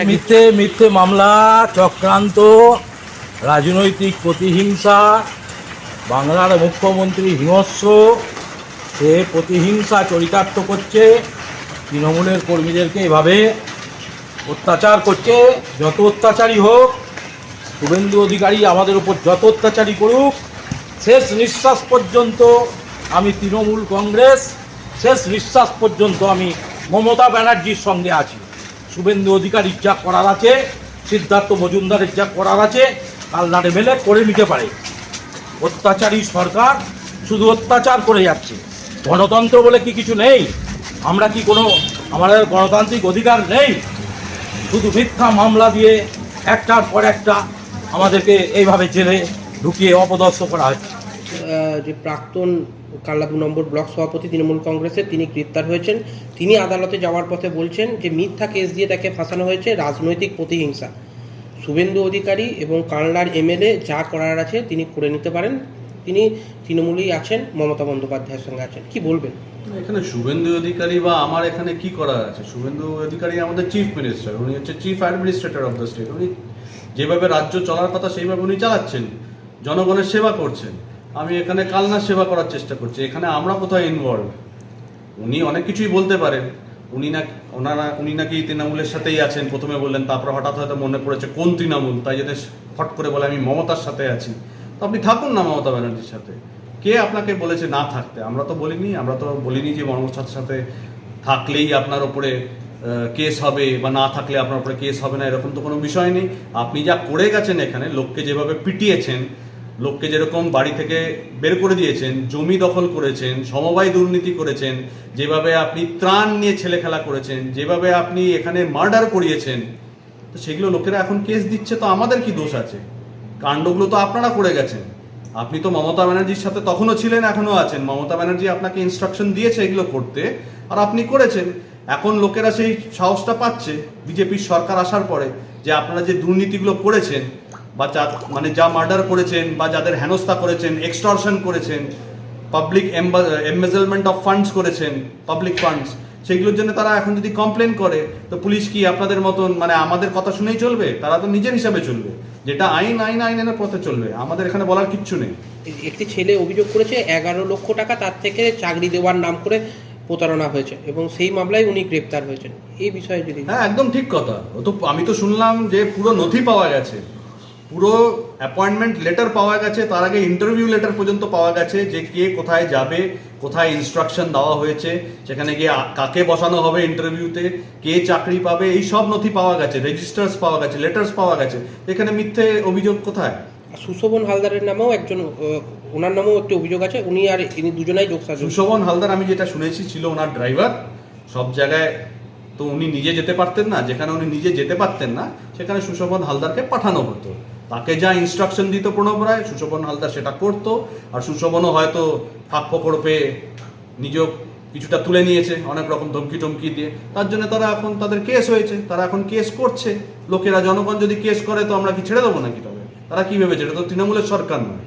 মিথ্যে মিথ্যে মামলা, চক্রান্ত, রাজনৈতিক প্রতিহিংসা। বাংলার মুখ্যমন্ত্রী হিংস্র, সে প্রতিহিংসা চরিতার্থ করছে, তৃণমূলের কর্মীদেরকে এভাবে অত্যাচার করছে। যত অত্যাচারী হোক, শুভেন্দু অধিকারী আমাদের উপর যত অত্যাচারী করুক, শেষ নিঃশ্বাস পর্যন্ত আমি তৃণমূল কংগ্রেস, শেষ নিঃশ্বাস পর্যন্ত আমি মমতা ব্যানার্জির সঙ্গে আছি। শুভেন্দু অধিকারীর যা করার আছে, সিদ্ধার্থ মজুমদারের যা করার আছে, কালনারে মেলে করে নিতে পারে। অত্যাচারী সরকার শুধু অত্যাচার করে যাচ্ছে। গণতন্ত্র বলে কি কিছু নেই? আমরা কি কোনো আমাদের গণতান্ত্রিক অধিকার নেই? শুধু মিথ্যা মামলা দিয়ে একটার পর একটা আমাদেরকে এইভাবে জেলে ঢুকিয়ে অপদস্থ করা হচ্ছে। যে প্রাক্তন কালনা 2 নম্বর ব্লক সভাপতি তৃণমূল কংগ্রেসের, তিনি গ্রেপ্তার হয়েছেন। তিনি আদালতে যাওয়ার পথে বলছেন যে মিথ্যা কেস দিয়ে তাকে ফাঁসানো হয়েছে, রাজনৈতিক প্রতিহিংসা। শুভেন্দু অধিকারী এবং কালনার এমএলএ যা করার আছে তিনি করে নিতে পারেন। তিনি তৃণমূলেই আছেন, মমতা বন্দ্যোপাধ্যায়ের সঙ্গে আছেন। কি বলবেন? এখানে শুভেন্দু অধিকারী বা আমার এখানে কি করার আছে? শুভেন্দু অধিকারী আমাদের চিফ মিনিস্টার, উনি হচ্ছে chief administrator of the state. উনি যেভাবে রাজ্য চলার কথা সেইভাবে উনি চালাচ্ছেন, জনগণের সেবা করছেন। আমি এখানে কালনার সেবা করার চেষ্টা করছি। এখানে আমরা কোথায় ইনভলভ? উনি অনেক কিছুই বলতে পারেন। উনি নাকি তৃণমূলের সাথেই আছেন প্রথমে বললেন, তারপর হঠাৎ হয়তো মনে পড়েছে কোন তৃণমূল, তাই জন্য ফট করে বলে আমি মমতার সাথে আছি। তো আপনি থাকুন না মমতা ব্যানার্জির সাথে। কে আপনাকে বলেছে না থাকতে? আমরা তো বলিনি যে মমতার সাথে থাকলেই আপনার ওপরে কেস হবে বা না থাকলে আপনার উপরে কেস হবে না, এরকম তো কোনো বিষয় নেই। আপনি যা করে গেছেন, এখানে লোককে যেভাবে পিটিয়েছেন, লোককে যেরকম বাড়ি থেকে বের করে দিয়েছেন, জমি দখল করেছেন, সমবায় দুর্নীতি করেছেন, যেভাবে আপনি ত্রাণ নিয়ে ছেলে খেলা করেছেন, যেভাবে আপনি এখানে মার্ডার করিয়েছেন, তো সেগুলো লোকেরা এখন কেস দিচ্ছে। তো আমাদের কি দোষ আছে? কাণ্ডগুলো তো আপনারা করে গেছেন। আপনি তো মমতা ব্যানার্জির সাথে তখনও ছিলেন, এখনও আছেন। মমতা ব্যানার্জি আপনাকে ইনস্ট্রাকশন দিয়েছে এগুলো করতে, আর আপনি করেছেন। এখন লোকেরা সেই সাহসটা পাচ্ছে বিজেপির সরকার আসার পরে, যে আপনারা যে দুর্নীতিগুলো করেছেন বা যা মার্ডার করেছেন বা যাদের হেনস্থা করেছেন, এক্সটর্শন করেছেন, পাবলিক এমবেজলমেন্ট অফ ফান্ডস করেছেন, পাবলিক ফান্ডস, সেগুলোর জন্য তারা এখন যদি কমপ্লেন করে, তো পুলিশ কি আপনাদের মতন আমাদের কথা শুনেই চলবে? তারা তো নিজের হিসাবে চলবে, যেটা আইনের পথে চলবে। আমাদের এখানে বলার কিচ্ছু নেই। একটি ছেলে অভিযোগ করেছে 11 লক্ষ টাকা তার থেকে চাকরি দেওয়ার নাম করে প্রতারণা হয়েছে, এবং সেই মামলায় উনি গ্রেপ্তার হয়েছেন। এই বিষয়ে যদি... হ্যাঁ, একদম ঠিক কথা। আমি তো শুনলাম যে পুরো নথি পাওয়া গেছে, পুরো অ্যাপয়েন্টমেন্ট লেটার পাওয়া গেছে, তার আগে ইন্টারভিউ লেটার পর্যন্ত পাওয়া গেছে, যে কে কোথায় যাবে, কোথায় ইনস্ট্রাকশন দেওয়া হয়েছে, সেখানে গিয়ে কাকে বসানো হবে ইন্টারভিউতে, কে চাকরি পাবে, এই সব নথি পাওয়া গেছে, রেজিস্টার্স পাওয়া গেছে, লেটার্স পাওয়া গেছে। এখানে মিথ্যে অভিযোগ কোথায়? সুশোভন হালদারের নামেও ওনার নামেও একটি অভিযোগ আছে। উনি আর ইনি দুজনাই যোগসাজশ। সুশোভন হালদার আমি যেটা শুনেছি ছিল ওনার ড্রাইভার। সব জায়গায় তো উনি নিজে যেতে পারতেন না, যেখানে উনি নিজে যেতে পারতেন না সেখানে সুশোভন হালদারকে পাঠানো হতো। তাকে যা ইনস্ট্রাকশন দিত প্রণব রায়, সুশোভন হালদার সেটা করতো। আর সুশোভনও হয়তো ফাঁক ফোকর পেয়ে নিজেও কিছুটা তুলে নিয়েছে অনেক রকম ধমকি টমকি দিয়ে। তার জন্য তারা এখন তাদের কেস হয়েছে, তারা এখন কেস করছে। লোকেরা, জনগণ যদি কেস করে তো আমরা কি ছেড়ে দেবো নাকি? তবে তারা কি ভেবেছে এটা তো তৃণমূলের সরকার নয়।